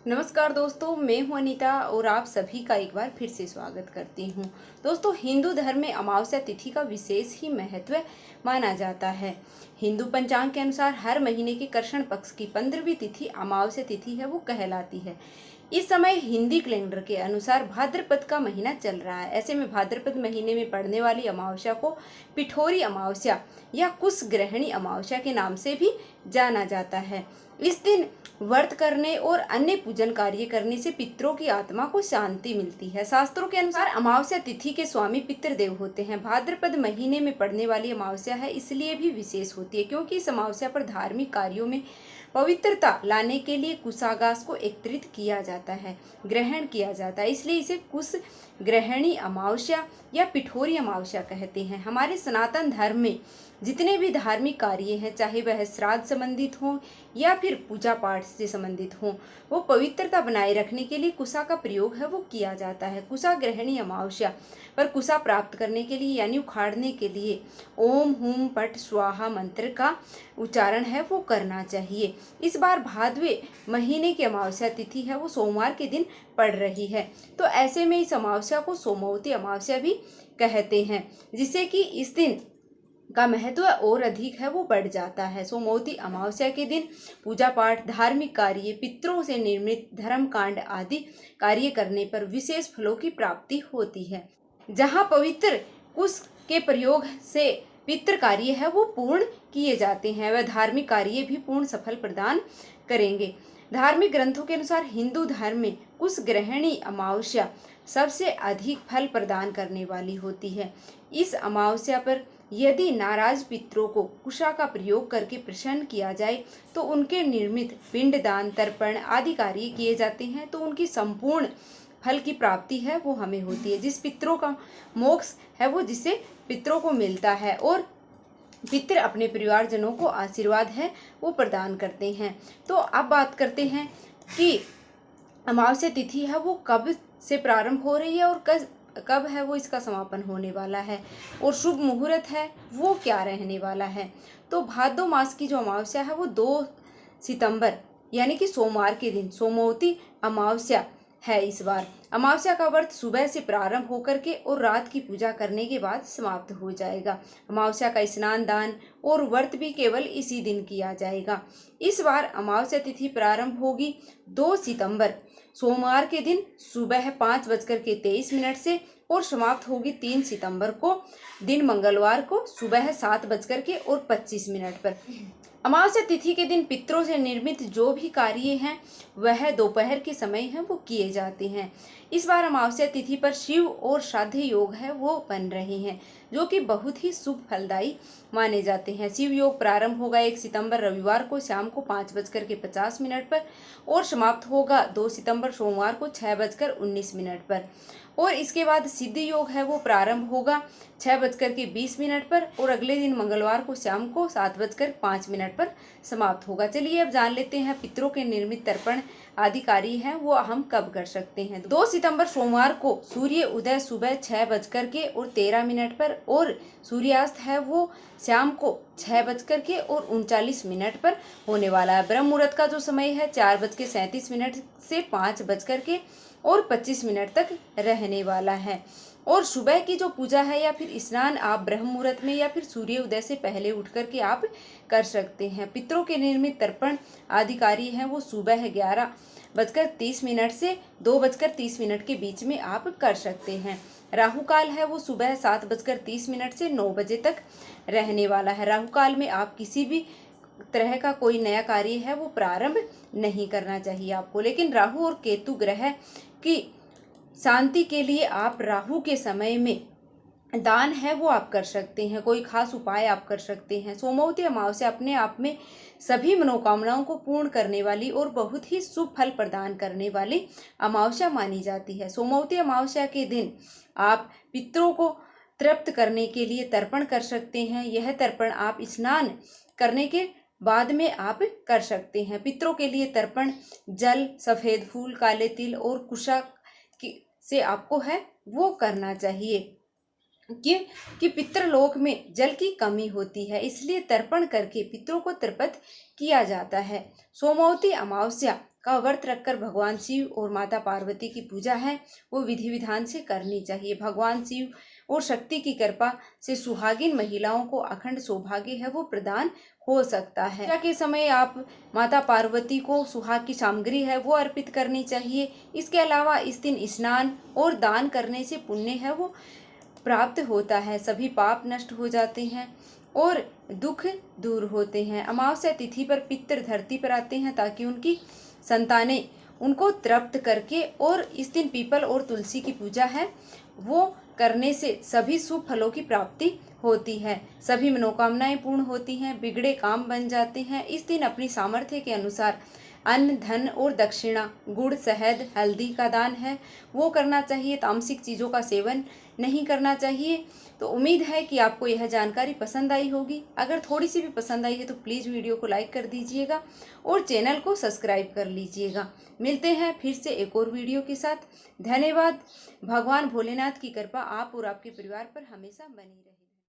नमस्कार दोस्तों, मैं हूं अनीता और आप सभी का एक बार फिर से स्वागत करती हूं। दोस्तों, हिंदू धर्म में अमावस्या तिथि का विशेष ही महत्व माना जाता है। हिंदू पंचांग के अनुसार हर महीने के कृष्ण पक्ष की 15वीं तिथि अमावस्या तिथि है, वो कहलाती है। इस समय हिंदी कैलेंडर के अनुसार भाद्रपद का महीना चल रहा है। ऐसे में भाद्रपद महीने में पड़ने वाली अमावस्या को पिठोरी अमावस्या या कुश ग्रहणी अमावस्या के नाम से भी जाना जाता है। इस दिन व्रत करने और अन्य पूजन कार्य करने से पितरों की आत्मा को शांति मिलती है। शास्त्रों के अनुसार अमावस्या तिथि के स्वामी पितृदेव होते हैं। भाद्रपद महीने में पड़ने वाली अमावस्या है, इसलिए भी विशेष होती है क्योंकि इस अमावस्या पर धार्मिक कार्यों में पवित्रता लाने के लिए कुशागास को एकत्रित किया जाता है, ग्रहण किया जाता है, इसलिए इसे कुश ग्रहणी अमावस्या या पिठोरी अमावस्या कहते हैं। हमारे सनातन धर्म में जितने भी धार्मिक कार्य हैं, चाहे वह श्राद्ध संबंधित हों या फिर पूजा पाठ से संबंधित हों, वो पवित्रता बनाए रखने के लिए कुशा का प्रयोग है वो किया जाता है। कुशा ग्रहणी अमावस्या पर कुशा प्राप्त करने के लिए यानी उखाड़ने के लिए ओम हुम पट स्वाहा मंत्र का उच्चारण है वो करना चाहिए। इस बार भादवे महीने की अमावस्या तिथि है वो सोमवार के दिन पड़ रही है, तो ऐसे में इस अमावस्या को सोमवती अमावस्या भी कहते हैं, जिससे कि इस दिन का महत्व और अधिक है वो बढ़ जाता है। सोमवती अमावस्या के दिन पूजा पाठ, धार्मिक कार्य, पितरों से निर्मित धर्म कांड आदि कार्य करने पर विशेष फलों की प्राप्ति होती है। जहाँ पवित्र कुश के प्रयोग से पितृ कार्य है वो पूर्ण किए जाते हैं, वह धार्मिक कार्य भी पूर्ण सफल प्रदान करेंगे। धार्मिक ग्रंथों के अनुसार हिंदू धर्म में कुश ग्रहणी अमावस्या सबसे अधिक फल प्रदान करने वाली होती है। इस अमावस्या पर यदि नाराज पितरों को कुशा का प्रयोग करके प्रसन्न किया जाए तो उनके निर्मित पिंडदान, तर्पण आदि कार्य किए जाते हैं, तो उनकी संपूर्ण फल की प्राप्ति है वो हमें होती है। जिस पितरों का मोक्ष है वो जिसे पितरों को मिलता है और पितृ अपने परिवारजनों को आशीर्वाद है वो प्रदान करते हैं। तो अब बात करते हैं कि अमावस्या तिथि है वो कब से प्रारंभ हो रही है और कब है वो इसका समापन होने वाला है, और शुभ मुहूर्त है वो क्या रहने वाला है। तो भादो मास की जो अमावस्या है वो 2 सितंबर यानी कि सोमवार के दिन सोमवती अमावस्या है। इस बार अमावस्या का व्रत सुबह से प्रारंभ होकर के और रात की पूजा करने के बाद समाप्त हो जाएगा। अमावस्या का स्नान, दान और व्रत भी केवल इसी दिन किया जाएगा। इस बार अमावस्या तिथि प्रारंभ होगी 2 सितंबर सोमवार के दिन सुबह 5:23 से और समाप्त होगी 3 सितंबर को दिन मंगलवार को सुबह 7:25 पर। अमावस्या तिथि के दिन पितरों से निर्मित जो भी कार्य हैं वह दोपहर के समय है वो किए जाते हैं। इस बार अमावस्या तिथि पर शिव और श्राद्ध योग है वो बन रहे हैं, जो कि बहुत ही शुभ फलदायी माने जाते हैं। शिव योग प्रारंभ होगा 1 सितंबर रविवार को शाम को 5:50 पर और समाप्त होगा 2 सितंबर सोमवार को 6:19 पर। और इसके बाद सिद्ध योग है वो प्रारंभ होगा 6:20 पर और अगले दिन मंगलवार को शाम को 7:05 पर समाप्त होगा। चलिए अब जान लेते हैं पितरों के निर्मित तर्पण आदि कार्य हैं वो हम कब कर सकते हैं। 2 सितंबर सोमवार को सूर्य उदय सुबह 6:13 पर और सूर्यास्त है वो शाम को 6:39 पर होने वाला है। ब्रह्म मुहूर्त का जो समय है 4:37 से 5:25 तक रहने वाला है। और सुबह की जो पूजा है या फिर स्नान आप ब्रह्म मुहूर्त में या फिर सूर्य उदय से पहले उठ करके आप कर सकते हैं। पितरों के निर्मित तर्पण आदि कार्य हैं वो सुबह 11:30 से 2:30 के बीच में आप कर सकते हैं। राहु काल है वो सुबह 7:30 से 9 बजे तक रहने वाला है। राहु काल में आप किसी भी तरह का कोई नया कार्य है वो प्रारंभ नहीं करना चाहिए आपको। लेकिन राहु और केतु ग्रह की शांति के लिए आप राहु के समय में दान है वो आप कर सकते हैं, कोई खास उपाय आप कर सकते हैं। सोमवती अमावस्या अपने आप में सभी मनोकामनाओं को पूर्ण करने वाली और बहुत ही शुभ फल प्रदान करने वाली अमावस्या मानी जाती है। सोमवती अमावस्या के दिन आप पितरों को तृप्त करने के लिए तर्पण कर सकते हैं। यह तर्पण आप स्नान करने के बाद में आप कर सकते हैं। पितरों के लिए तर्पण जल, सफेद फूल, काले तिल और कुशा से आपको है वो करना चाहिए कि पितृलोक में जल की कमी होती है, इसलिए तर्पण करके पितरों को तर्पित किया जाता है। सोमवती अमावस्या का व्रत रखकर भगवान शिव और माता पार्वती की पूजा है वो विधि विधान से करनी चाहिए। भगवान शिव और शक्ति की कृपा से सुहागिन महिलाओं को अखंड सौभाग्य है वो प्रदान हो सकता है। पूजा के समय आप माता पार्वती को सुहाग की सामग्री है वो अर्पित करनी चाहिए। इसके अलावा इस दिन स्नान और दान करने से पुण्य है वो प्राप्त होता है, सभी पाप नष्ट हो जाते हैं और दुख दूर होते हैं। अमावस्या तिथि पर पितृ धरती पर आते हैं ताकि उनकी संतानें उनको तृप्त करके, और इस दिन पीपल और तुलसी की पूजा है वो करने से सभी शुभ फलों की प्राप्ति होती है, सभी मनोकामनाएं पूर्ण होती हैं, बिगड़े काम बन जाते हैं। इस दिन अपनी सामर्थ्य के अनुसार अन्न, धन और दक्षिणा, गुड़, शहद, हल्दी का दान है वो करना चाहिए। तामसिक चीज़ों का सेवन नहीं करना चाहिए। तो उम्मीद है कि आपको यह जानकारी पसंद आई होगी। अगर थोड़ी सी भी पसंद आई है तो प्लीज़ वीडियो को लाइक कर दीजिएगा और चैनल को सब्सक्राइब कर लीजिएगा। मिलते हैं फिर से एक और वीडियो के साथ। धन्यवाद। भगवान भोलेनाथ की कृपा आप और आपके परिवार पर हमेशा बनी रहे।